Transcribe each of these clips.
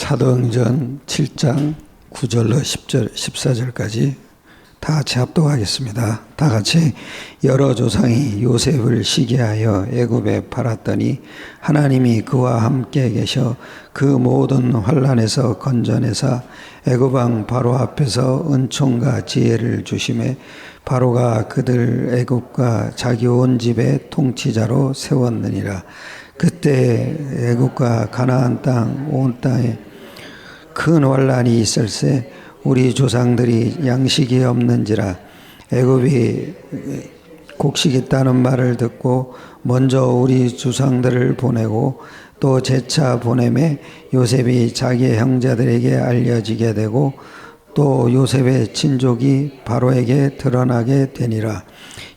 사도행전 7장 9절로 10절, 14절까지 다 같이 합독하겠습니다. 다 같이 여러 조상이 요셉을 시기하여 애굽에 팔았더니 하나님이 그와 함께 계셔 그 모든 환난에서 건져내사 애굽 왕 바로 앞에서 은총과 지혜를 주심에 바로가 그들 애굽과 자기 온 집의 통치자로 세웠느니라. 그때 애굽과 가나안 땅 온 땅에 큰 환난이 있을세 우리 조상들이 양식이 없는지라. 애굽이 곡식이 있다는 말을 듣고 먼저 우리 조상들을 보내고 또 재차 보내매 요셉이 자기의 형제들에게 알려지게 되고 또 요셉의 친족이 바로에게 드러나게 되니라.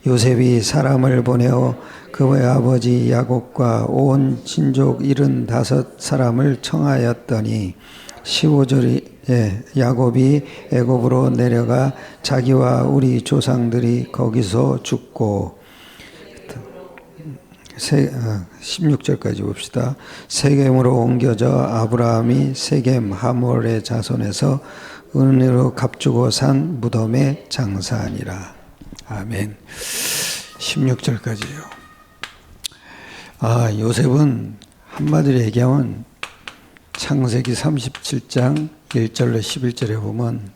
요셉이 사람을 보내어 그의 아버지 야곱과 온 친족 75사람을 청하였더니 15절에 야곱이 애굽으로 내려가 자기와 우리 조상들이 거기서 죽고 16절까지 봅시다. 세겜으로 옮겨져 아브라함이 세겜 하몰의 자손에서 은으로 값주고 산 무덤에 장사하니라. 아멘. 16절까지요. 요셉은 한마디로 얘기하면 창세기 37장 1절로 11절에 보면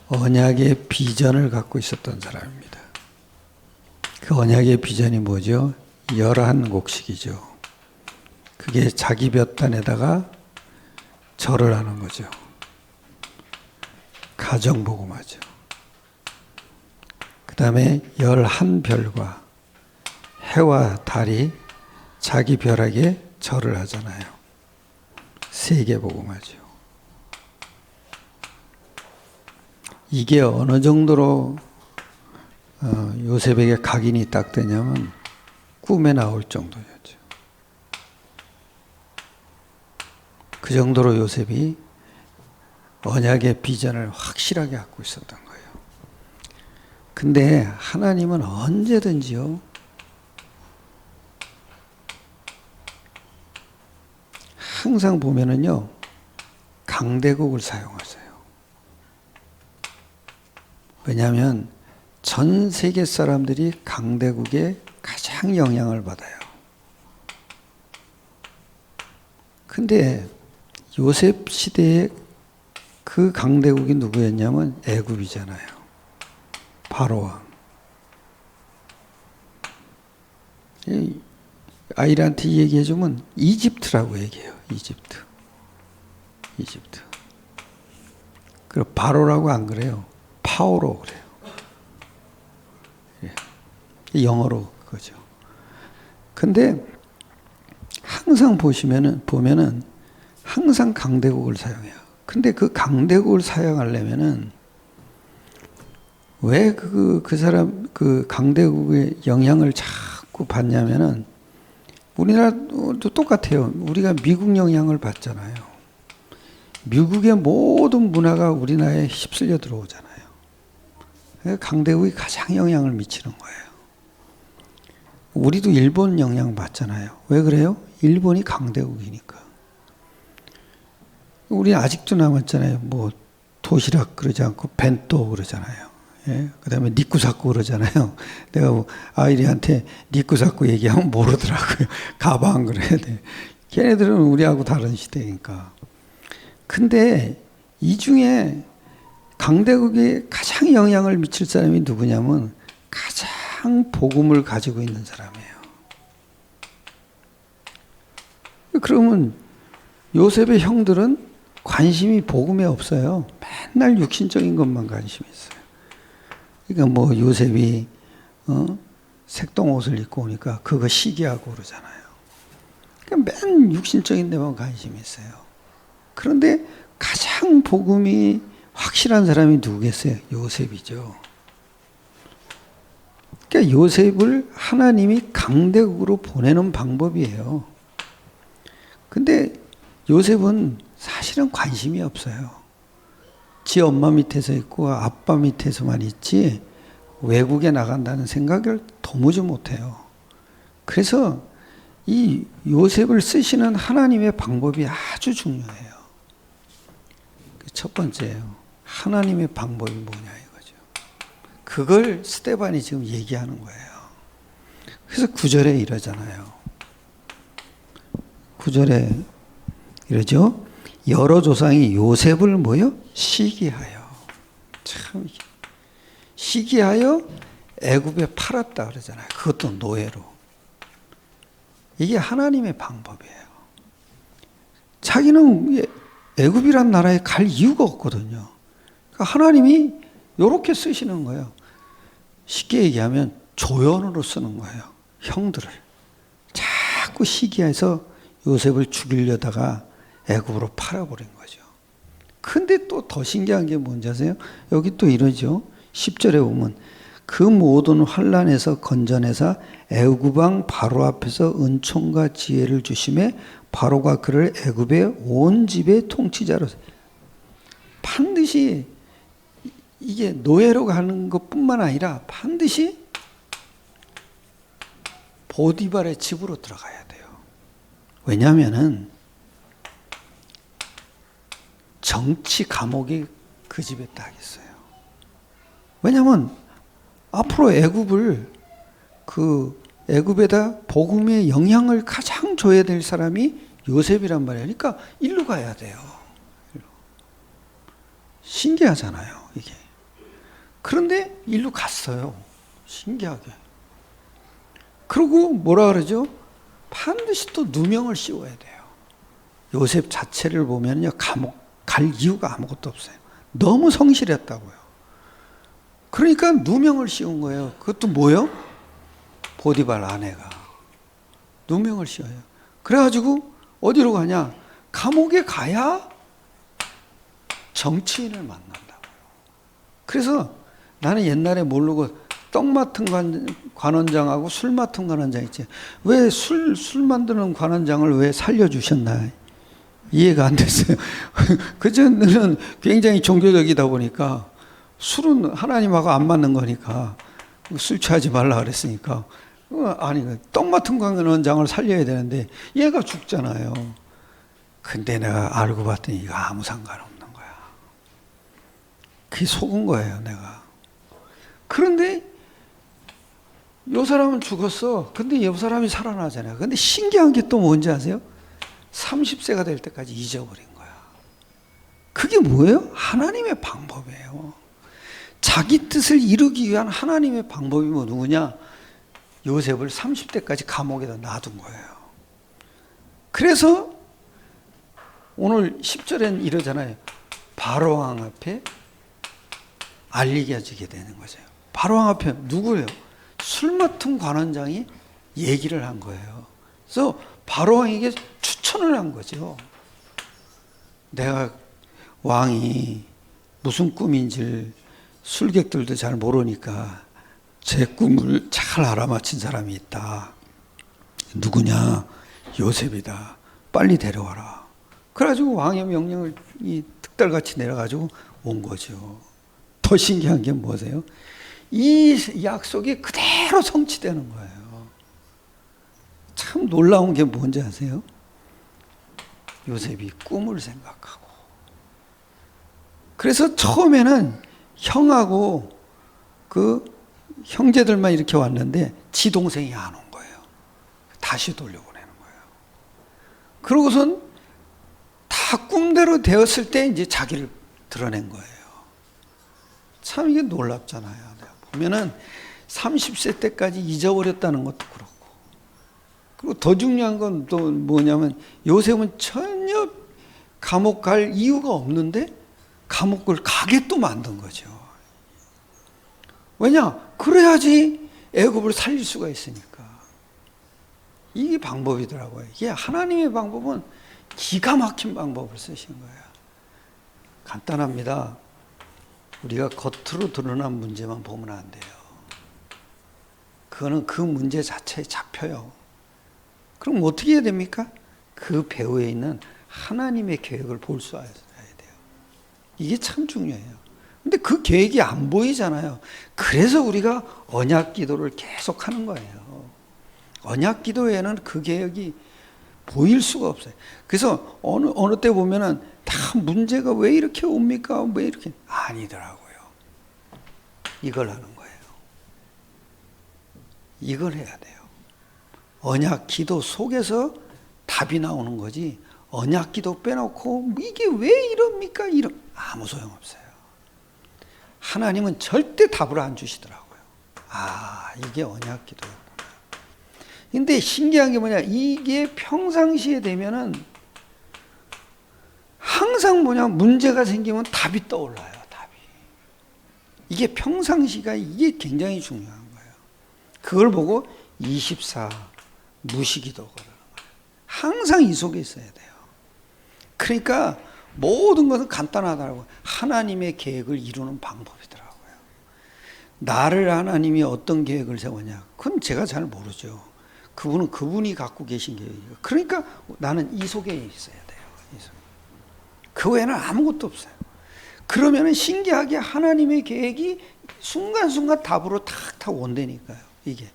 언약의 비전을 갖고 있었던 사람입니다. 그 언약의 비전이 뭐죠? 11곡식이죠. 그게 자기 볕단에다가 절을 하는 거죠. 가정복음하죠. 그 다음에 11별과 해와 달이 자기 벼락에 절을 하잖아요. 세계복음하죠. 이게 어느 정도로 요셉에게 각인이 딱 되냐면 꿈에 나올 정도였죠. 그 정도로 요셉이 언약의 비전을 확실하게 갖고 있었던 거예요. 근데 하나님은 언제든지요, 항상 보면은요, 강대국을 사용하세요. 왜냐하면 전 세계 사람들이 강대국에 가장 영향을 받아요. 근데 요셉 시대에 그 강대국이 누구였냐면 애굽이잖아요. 바로왕. 아이들한테 얘기해주면 이집트라고 얘기해요. 이집트. 그리고 바로라고 안 그래요. 파오로 그래요. 영어로 그거죠. 근데 항상 보면은 항상 강대국을 사용해요. 근데 그 강대국을 사용하려면은 왜 그 사람 그 강대국의 영향을 자꾸 받냐면은 우리나라도 똑같아요. 우리가 미국 영향을 받잖아요. 미국의 모든 문화가 우리나라에 휩쓸려 들어오잖아요. 강대국이 가장 영향을 미치는 거예요. 우리도 일본 영향 받잖아요. 왜 그래요? 일본이 강대국이니까. 우리 아직도 남았잖아요. 뭐 도시락 그러지 않고 벤또 그러잖아요. 예? 그 다음에 니꾸사쿠 그러잖아요. 내가 뭐 아이리한테 니꾸사쿠 얘기하면 모르더라고요. 가방 그래야 돼. 걔네들은 우리하고 다른 시대니까. 근데 이 중에 강대국에 가장 영향을 미칠 사람이 누구냐면 가장 복음을 가지고 있는 사람이에요. 그러면 요셉의 형들은 관심이 복음에 없어요. 맨날 육신적인 것만 관심이 있어요. 그러니까 뭐 요셉이 색동 옷을 입고 오니까 그거 시기하고 그러잖아요. 그러니까 맨 육신적인 데만 관심이 있어요. 그런데 가장 복음이 확실한 사람이 누구겠어요? 요셉이죠. 그러니까 요셉을 하나님이 강대국으로 보내는 방법이에요. 근데 요셉은 사실은 관심이 없어요. 지 엄마 밑에서 있고 아빠 밑에서만 있지 외국에 나간다는 생각을 도무지 못해요. 그래서 이 요셉을 쓰시는 하나님의 방법이 아주 중요해요. 첫 번째예요. 하나님의 방법이 뭐냐 이거죠. 그걸 스데반이 지금 얘기하는 거예요. 그래서 9절에 이러잖아요. 9절에 이러죠. 여러 조상이 요셉을 뭐요? 시기하여. 참 시기하여 애굽에 팔았다 그러잖아요. 그것도 노예로. 이게 하나님의 방법이에요. 자기는 애굽이란 나라에 갈 이유가 없거든요. 그러니까 하나님이 이렇게 쓰시는 거예요. 쉽게 얘기하면 조연으로 쓰는 거예요. 형들을. 자꾸 시기해서 요셉을 죽이려다가 애굽으로 팔아버린 거죠. 근데 또 더 신기한 게 뭔지 아세요? 여기 또 이러죠. 10절에 보면 그 모든 환난에서 건져내사 애굽 왕 바로 앞에서 은총과 지혜를 주심에 바로가 그를 애굽의 온 집의 통치자로 반드시 이게 노예로 가는 것뿐만 아니라 반드시 보디발의 집으로 들어가야 돼요. 왜냐하면은 정치 감옥이 그 집에 딱 있어요. 왜냐하면 앞으로 애굽을 애굽에다 복음의 영향을 가장 줘야 될 사람이 요셉이란 말이에요. 그러니까 일로 가야 돼요. 일로. 신기하잖아요, 이게. 그런데 일로 갔어요. 신기하게. 그리고 뭐라 그러죠? 반드시 또 누명을 씌워야 돼요. 요셉 자체를 보면요, 감옥 갈 이유가 아무것도 없어요. 너무 성실했다고요. 그러니까 누명을 씌운 거예요. 그것도 뭐예요? 보디발 아내가 누명을 씌워요. 그래가지고 어디로 가냐? 감옥에 가야 정치인을 만난다고요. 그래서 나는 옛날에 모르고 떡 맡은 관원장하고 술 맡은 관원장 있지. 왜 술 만드는 관원장을 왜 살려주셨나? 이해가 안 됐어요. 그전에는 굉장히 종교적이다 보니까 술은 하나님하고 안 맞는 거니까 술 취하지 말라 그랬으니까 아니 떡 맡은 관원장을 살려야 되는데 얘가 죽잖아요. 근데 내가 알고 봤더니 이거 아무 상관없는 거야. 그게 속은 거예요, 내가. 그런데 요 사람은 죽었어. 근데 요 사람이 살아나잖아요. 근데 신기한 게 또 뭔지 아세요? 30세가 될 때까지 잊어버린 거야. 그게 뭐예요? 하나님의 방법이에요. 자기 뜻을 이루기 위한 하나님의 방법이 뭐 누구냐? 요셉을 30대까지 감옥에다 놔둔 거예요. 그래서 오늘 10절엔 이러잖아요. 바로왕 앞에 알리게 되는 거죠. 바로왕 앞에 누구예요? 술 맡은 관원장이 얘기를 한 거예요. 그래서 바로왕에게 추천을 한 거죠. 내가 왕이 무슨 꿈인지 술객들도 잘 모르니까 제 꿈을 잘 알아맞힌 사람이 있다. 누구냐? 요셉이다. 빨리 데려와라. 그래가지고 왕의 명령을 특달같이 내려가지고 온 거죠. 더 신기한 게 뭐세요? 이 약속이 그대로 성취되는 거예요. 참 놀라운 게 뭔지 아세요? 요셉이 꿈을 생각하고. 그래서 처음에는 형하고 그 형제들만 이렇게 왔는데 지 동생이 안 온 거예요. 다시 돌려보내는 거예요. 그러고선 다 꿈대로 되었을 때 이제 자기를 드러낸 거예요. 참 이게 놀랍잖아요. 보면은 30세 때까지 잊어버렸다는 것도 그렇고. 그리고 더 중요한 건 또 뭐냐면 요셉은 전혀 감옥 갈 이유가 없는데 감옥을 가게 또 만든 거죠. 왜냐? 그래야지 애굽을 살릴 수가 있으니까. 이게 방법이더라고요. 이게 하나님의 방법은 기가 막힌 방법을 쓰신 거예요. 간단합니다. 우리가 겉으로 드러난 문제만 보면 안 돼요. 그거는 그 문제 자체에 잡혀요. 그럼 어떻게 해야 됩니까? 그 배후에 있는 하나님의 계획을 볼 수 있어야 돼요. 이게 참 중요해요. 근데 그 계획이 안 보이잖아요. 그래서 우리가 언약 기도를 계속 하는 거예요. 언약 기도에는 그 계획이 보일 수가 없어요. 그래서 어느 때 보면은 다 문제가 왜 이렇게 옵니까? 왜 이렇게 아니더라고요. 이걸 하는 거예요. 이걸 해야 돼요. 언약 기도 속에서 답이 나오는 거지. 언약 기도 빼놓고 이게 왜 이럽니까? 아무 소용없어요. 하나님은 절대 답을 안 주시더라고요. 이게 언약 기도였구나. 근데 신기한 게 뭐냐? 이게 평상시에 되면은 항상 문제가 생기면 답이 떠올라요. 답이. 이게 평상시가 이게 굉장히 중요한 거예요. 그걸 보고 24 무시기도 그러는 거예요. 항상 이 속에 있어야 돼요. 그러니까 모든 것은 간단하더라고요. 하나님의 계획을 이루는 방법이더라고요. 나를 하나님이 어떤 계획을 세웠냐? 그건 제가 잘 모르죠. 그분은 그분이 갖고 계신 계획이에요. 그러니까 나는 이 속에 있어야 돼요. 그 외에는 아무것도 없어요. 그러면은 신기하게 하나님의 계획이 순간순간 답으로 탁탁 온다니까요. 이게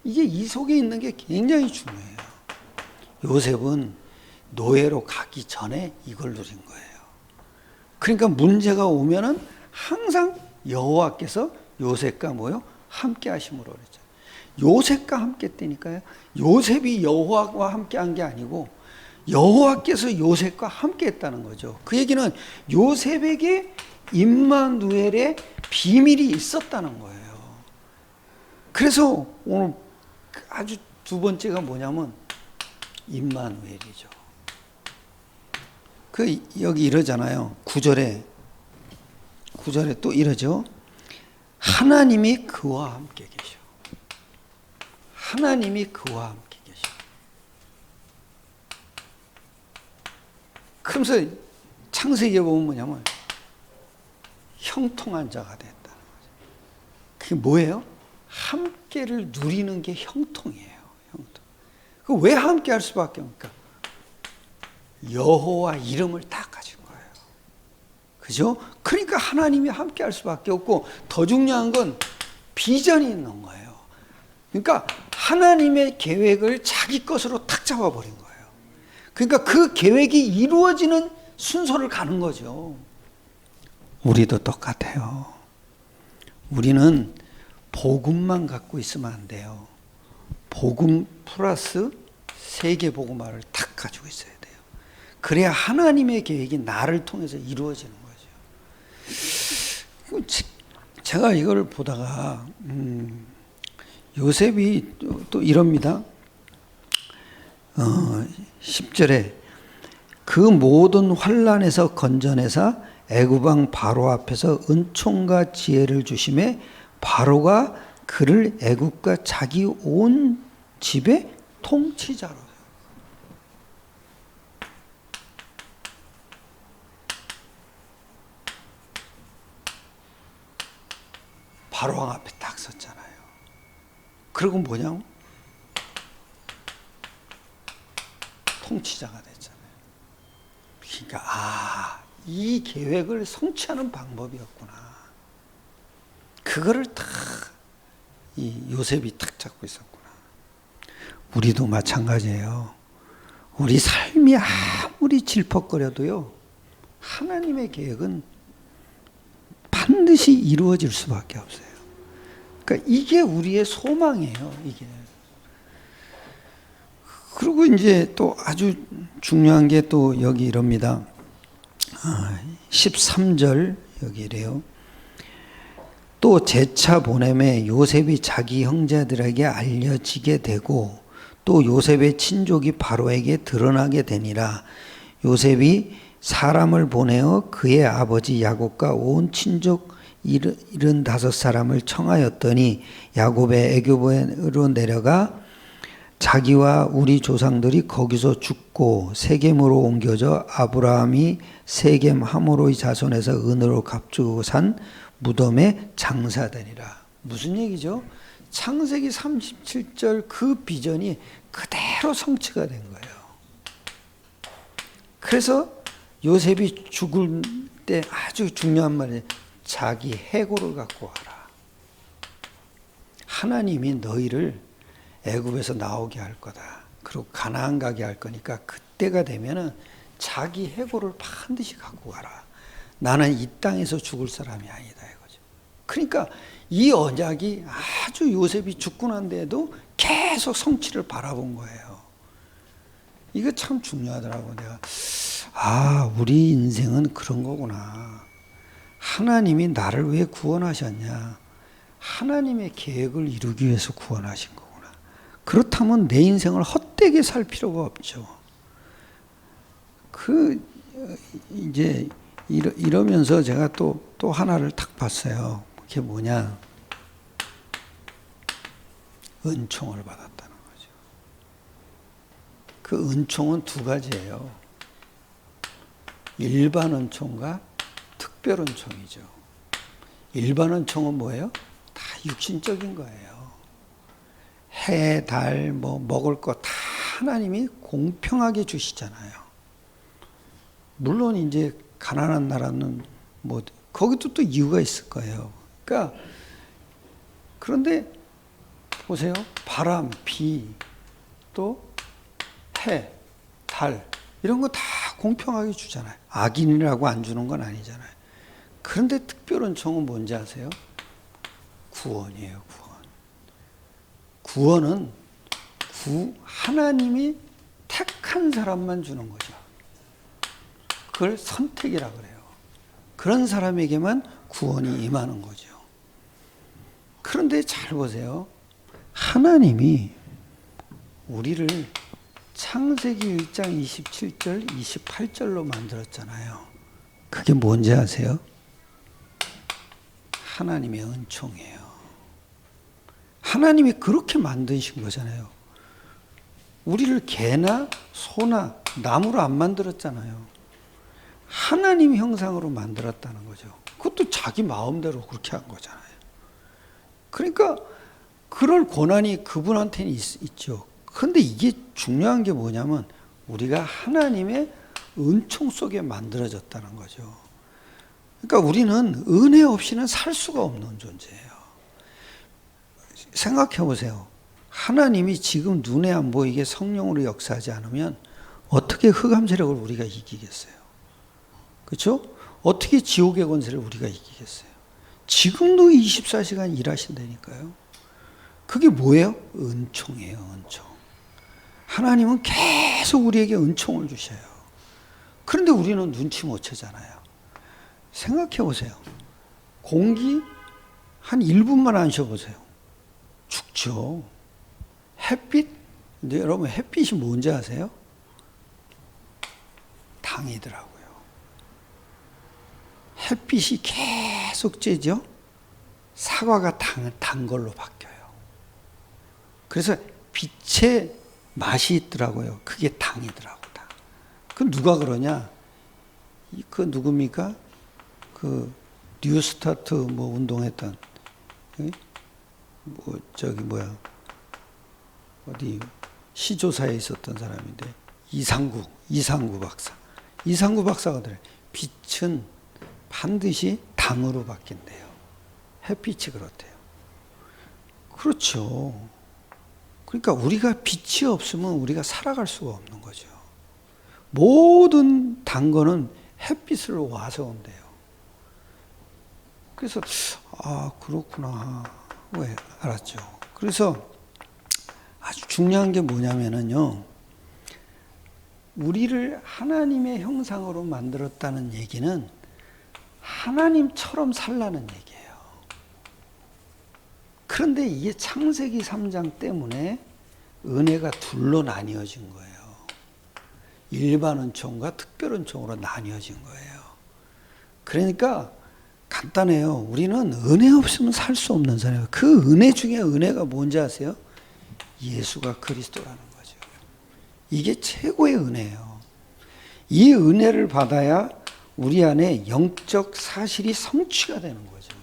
이 속에 있는 게 굉장히 중요해요. 요셉은 노예로 가기 전에 이걸 누린 거예요. 그러니까 문제가 오면은 항상 여호와께서 요셉과 함께 하심으로 그랬죠. 요셉과 함께 했다니까요. 요셉이 여호와와 함께 한 게 아니고 여호와께서 요셉과 함께 했다는 거죠. 그 얘기는 요셉에게 임마누엘의 비밀이 있었다는 거예요. 그래서 오늘 아주 두 번째가 뭐냐면 임마누엘이죠. 여기 이러잖아요. 9절에 또 이러죠. 하나님이 그와 함께 계셔. 하나님이 그와 함께 계셔. 그러면서 창세기에 보면 뭐냐면 형통한 자가 됐다는 거죠. 그게 뭐예요? 함께를 누리는 게 형통이에요. 형통. 그 왜 함께 할 수밖에 없습니까? 여호와 이름을 딱 가진 거예요. 그죠? 그러니까 하나님이 함께 할 수밖에 없고 더 중요한 건 비전이 있는 거예요. 그러니까 하나님의 계획을 자기 것으로 탁 잡아버린 거예요. 그러니까 그 계획이 이루어지는 순서를 가는 거죠. 우리도 똑같아요. 우리는 복음만 갖고 있으면 안 돼요. 복음 플러스 세계 복음화를 탁 가지고 있어야 돼요. 그래야 하나님의 계획이 나를 통해서 이루어지는 거죠. 제가 이걸 보다가 요셉이 또 이럽니다. 10절에 그 모든 환난에서 건져내사 애굽 왕 바로 앞에서 은총과 지혜를 주심에 바로가 그를 애굽과 자기 온 집의 통치자로. 바로 왕 앞에 딱 섰잖아요. 그리고 뭐냐고? 통치자가 됐잖아요. 그러니까 이 계획을 성취하는 방법이었구나. 그거를 딱 이 요셉이 딱 잡고 있었구나. 우리도 마찬가지예요. 우리 삶이 아무리 질퍽거려도요, 하나님의 계획은 반드시 이루어질 수밖에 없어요. 그러니까 이게 우리의 소망이에요. 이게. 그리고 이제 또 아주 중요한 게 또 여기 이럽니다. 13절 여기 이래요. 또 재차 보냄에 요셉이 자기 형제들에게 알려지게 되고 또 요셉의 친족이 바로에게 드러나게 되니라. 요셉이 사람을 보내어 그의 아버지 야곱과 온 친족 75사람을 청하였더니 야곱의 애굽으로 내려가 자기와 우리 조상들이 거기서 죽고 세겜으로 옮겨져 아브라함이 세겜 하모로의 자손에서 은으로 값주고 산 무덤에 장사되니라. 무슨 얘기죠? 창세기 37절 그 비전이 그대로 성취가 된 거예요. 그래서 요셉이 죽을 때 아주 중요한 말이에요. 자기 해골을 갖고 와라. 하나님이 너희를 애굽에서 나오게 할 거다. 그리고 가나안 가게 할 거니까 그때가 되면은 자기 해골을 반드시 갖고 가라. 나는 이 땅에서 죽을 사람이 아니다 이거죠. 그러니까 이 언약이 아주 요셉이 죽고 난 데에도 계속 성취를 바라본 거예요. 이거 참 중요하더라고. 내가 우리 인생은 그런 거구나. 하나님이 나를 왜 구원하셨냐? 하나님의 계획을 이루기 위해서 구원하신 거구나. 그렇다면 내 인생을 헛되게 살 필요가 없죠. 이제 이러면서 제가 또 하나를 딱 봤어요. 그게 뭐냐? 은총을 받았다는 거죠. 그 은총은 두 가지예요. 일반 은총과 특별 은총이죠. 일반 은총은 뭐예요? 다 육신적인 거예요. 해, 달, 먹을 거 다 하나님이 공평하게 주시잖아요. 물론 이제 가난한 나라는 거기도 또 이유가 있을 거예요. 그러니까 그런데 보세요. 바람, 비, 또 해, 달 이런 거 다 공평하게 주잖아요. 악인이라고 안 주는 건 아니잖아요. 그런데 특별 은총은 뭔지 아세요? 구원이에요. 구원은 하나님이 택한 사람만 주는 거죠. 그걸 선택이라 그래요. 그런 사람에게만 구원이 임하는 거죠. 그런데 잘 보세요. 하나님이 우리를 창세기 1장 27절, 28절로 만들었잖아요. 그게 뭔지 아세요? 하나님의 은총이에요. 하나님이 그렇게 만드신 거잖아요. 우리를 개나 소나 나무로 안 만들었잖아요. 하나님 형상으로 만들었다는 거죠. 그것도 자기 마음대로 그렇게 한 거잖아요. 그러니까 그럴 권한이 그분한테는 있죠. 그런데 이게 중요한 게 뭐냐면 우리가 하나님의 은총 속에 만들어졌다는 거죠. 그러니까 우리는 은혜 없이는 살 수가 없는 존재예요. 생각해 보세요. 하나님이 지금 눈에 안 보이게 성령으로 역사하지 않으면 어떻게 흑암 세력을 우리가 이기겠어요? 그렇죠? 어떻게 지옥의 권세를 우리가 이기겠어요? 지금도 24시간 일하신다니까요. 그게 뭐예요? 은총이에요. 은총. 하나님은 계속 우리에게 은총을 주셔요. 그런데 우리는 눈치 못 채잖아요. 생각해 보세요. 공기 한 1분만 안 쉬어보세요. 죽죠. 햇빛? 근데 여러분 햇빛이 뭔지 아세요? 당이더라고요. 햇빛이 계속 쬐죠? 사과가 단 걸로 바뀌어요. 그래서 빛의 맛이 있더라고요. 그게 당이더라고. 그 누가 그러냐? 그 누굽니까? 그 뉴스타트 운동했던 어디 시조사에 있었던 사람인데 이상구 박사. 이상구 박사가 그래. 빛은 반드시 당으로 바뀐대요. 햇빛이 그렇대요. 그렇죠. 그러니까 우리가 빛이 없으면 우리가 살아갈 수가 없는 거죠. 모든 단 거는 햇빛을 와서 온대요. 그래서 그렇구나. 왜 알았죠. 그래서 아주 중요한 게 뭐냐면은요. 우리를 하나님의 형상으로 만들었다는 얘기는 하나님처럼 살라는 얘기예요. 그런데 이게 창세기 3장 때문에 은혜가 둘로 나뉘어진 거예요. 일반 은총과 특별 은총으로 나뉘어진 거예요. 그러니까 간단해요. 우리는 은혜 없으면 살 수 없는 사람이에요. 그 은혜 중에 은혜가 뭔지 아세요? 예수가 그리스도라는 거죠. 이게 최고의 은혜예요. 이 은혜를 받아야 우리 안에 영적 사실이 성취가 되는 거죠.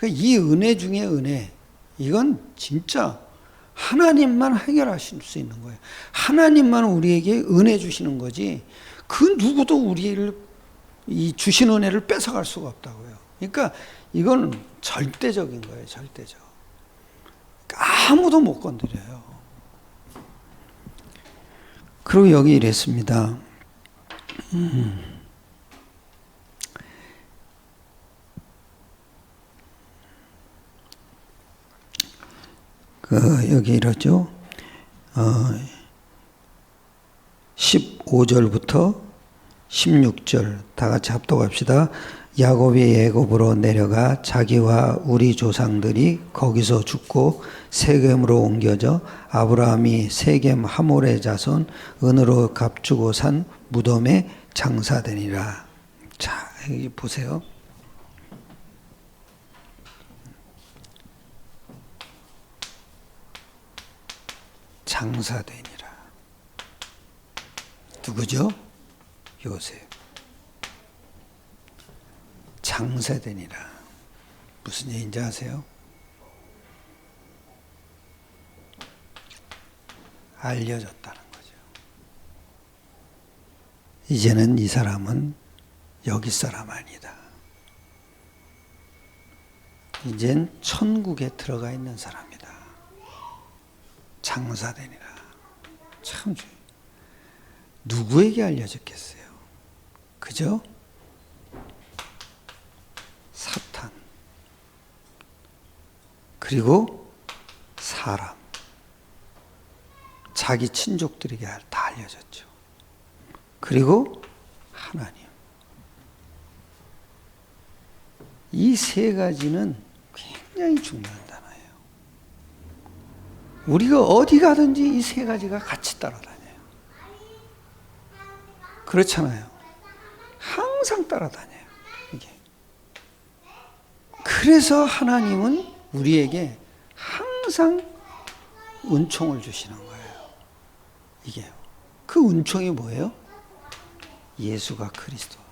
이 은혜 중에 은혜, 이건 진짜 하나님만 해결하실 수 있는 거예요. 하나님만 우리에게 은혜 주시는 거지 그 누구도 우리를 이 주신 은혜를 뺏어갈 수가 없다고요. 그러니까 이건 절대적인 거예요. 절대적. 아무도 못 건드려요. 그리고 여기 이랬습니다. 여기 이러죠. 15절부터 16절 다 같이 합독합시다. 야곱이 애굽으로 내려가 자기와 우리 조상들이 거기서 죽고 세겜으로 옮겨져 아브라함이 세겜 하몰의 자손 은으로 값주고 산 무덤에 장사되니라. 자, 여기 보세요. 장사되니라. 누구죠? 요셉. 장사되니라. 무슨 얘기인지 아세요? 알려졌다는 거죠. 이제는 이 사람은 여기 사람 아니다. 이젠 천국에 들어가 있는 사람이다. 장사되니라. 참 누구에게 알려졌겠어요? 그죠? 사탄. 그리고 사람. 자기 친족들에게 다 알려졌죠. 그리고 하나님. 이 세 가지는 굉장히 중요한 단어예요. 우리가 어디 가든지 이 세 가지가 같이 따라다녀요. 그렇잖아요. 항상 따라다녀요. 이게. 그래서 하나님은 우리에게 항상 은총을 주시는 거예요. 이게요. 그 은총이 뭐예요? 예수가 그리스도예요.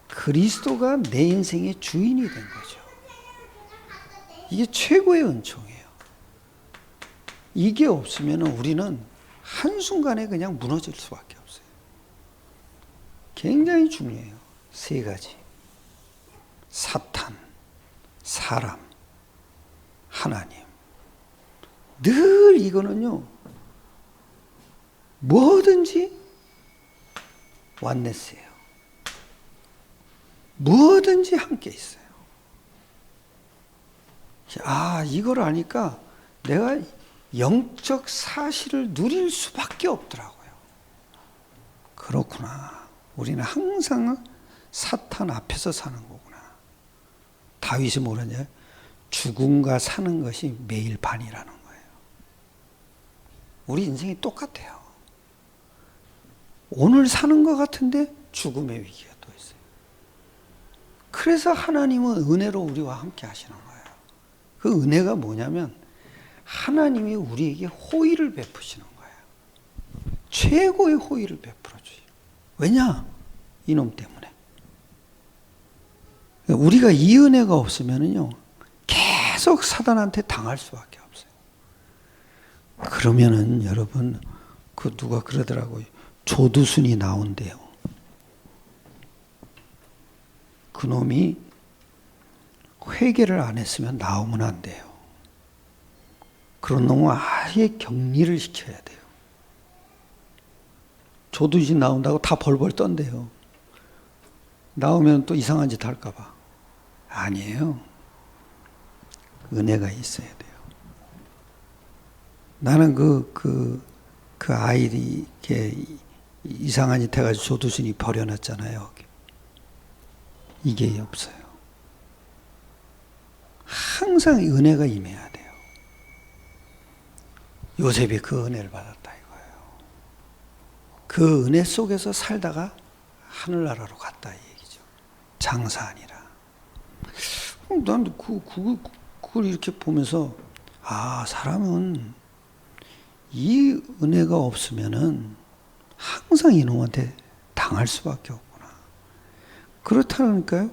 그리스도가 내 인생의 주인이 된 거죠. 이게 최고의 은총이에요. 이게 없으면 우리는 한순간에 그냥 무너질 수밖에 없어요. 굉장히 중요해요. 세 가지. 사탄, 사람, 하나님. 늘 이거는요, 뭐든지 완네스예요. 뭐든지 함께 있어요. 아, 이걸 아니까 내가 영적 사실을 누릴 수밖에 없더라고요. 그렇구나. 우리는 항상 사탄 앞에서 사는 거구나. 다윗이 뭐라냐? 죽음과 사는 것이 매일 반이라는 거예요. 우리 인생이 똑같아요. 오늘 사는 것 같은데 죽음의 위기가 또 있어요. 그래서 하나님은 은혜로 우리와 함께 하시는 거예요. 그 은혜가 뭐냐면 하나님이 우리에게 호의를 베푸시는 거예요. 최고의 호의를 베풀어 주세요. 왜냐? 이놈 때문에. 우리가 이 은혜가 없으면요, 계속 사단한테 당할 수밖에 없어요. 그러면은 여러분, 그 누가 그러더라고요. 조두순이 나온대요. 그놈이 회개를 안 했으면 나오면 안 돼요. 그런 놈은 아예 격리를 시켜야 돼요. 조두순이 나온다고 다 벌벌 떤대요. 나오면 또 이상한 짓 할까 봐. 아니에요. 은혜가 있어야 돼요. 나는 그 아이들이 이상한 짓 해가지고 조두순이 버려놨잖아요. 이게 없어요. 항상 은혜가 임해야 돼요. 요셉이 그 은혜를 받았다 이거예요. 그 은혜 속에서 살다가 하늘나라로 갔다 이 얘기죠. 장사 아니라. 난 그걸 이렇게 보면서, 아, 사람은 이 은혜가 없으면은 항상 이놈한테 당할 수밖에 없구나. 그렇다니까요.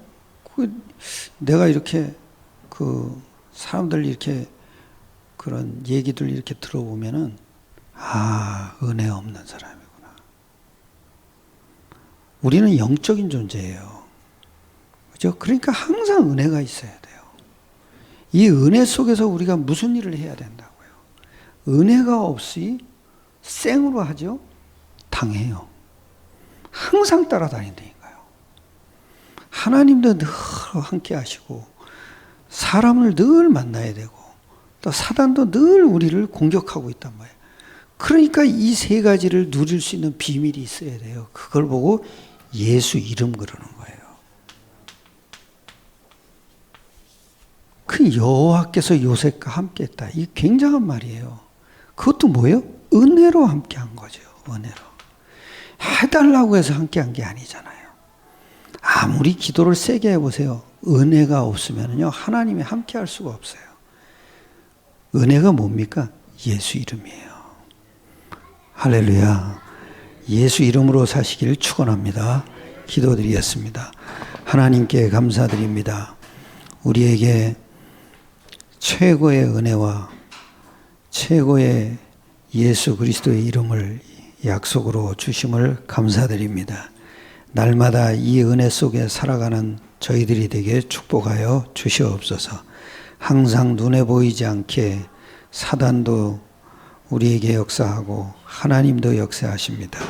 내가 이렇게 사람들 이렇게 그런 얘기들 이렇게 들어보면은, 아, 은혜 없는 사람이구나. 우리는 영적인 존재예요. 그죠? 그러니까 항상 은혜가 있어야 돼요. 이 은혜 속에서 우리가 무슨 일을 해야 된다고요? 은혜가 없이 생으로 하죠? 당해요. 항상 따라다닌다니까요. 하나님도 늘 함께 하시고 사람을 늘 만나야 되고 또 사단도 늘 우리를 공격하고 있단 말이에요. 그러니까 이 세 가지를 누릴 수 있는 비밀이 있어야 돼요. 그걸 보고 예수 이름 그러는 거예요. 그 여호와께서 요셉과 함께했다. 이 굉장한 말이에요. 그것도 뭐예요? 은혜로 함께한 거죠. 은혜로. 해달라고 해서 함께한 게 아니잖아요. 아무리 기도를 세게 해보세요. 은혜가 없으면요 하나님이 함께할 수가 없어요. 은혜가 뭡니까? 예수 이름이에요. 할렐루야. 예수 이름으로 사시기를 축원합니다. 기도드리겠습니다. 하나님께 감사드립니다. 우리에게 최고의 은혜와 최고의 예수 그리스도의 이름을 약속으로 주심을 감사드립니다. 날마다 이 은혜 속에 살아가는 저희들이 되게 축복하여 주시옵소서. 항상 눈에 보이지 않게 사단도 우리에게 역사하고 하나님도 역사하십니다.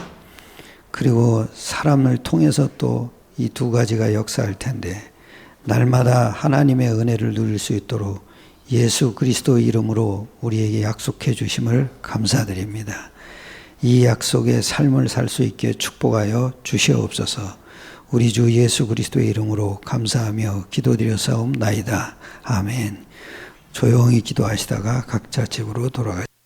그리고 사람을 통해서 또 이 두 가지가 역사할 텐데 날마다 하나님의 은혜를 누릴 수 있도록 예수 그리스도의 이름으로 우리에게 약속해 주심을 감사드립니다. 이 약속의 삶을 살 수 있게 축복하여 주시옵소서. 우리 주 예수 그리스도의 이름으로 감사하며 기도드렸사옵나이다. 아멘. 조용히 기도하시다가 각자 집으로 돌아가십시오.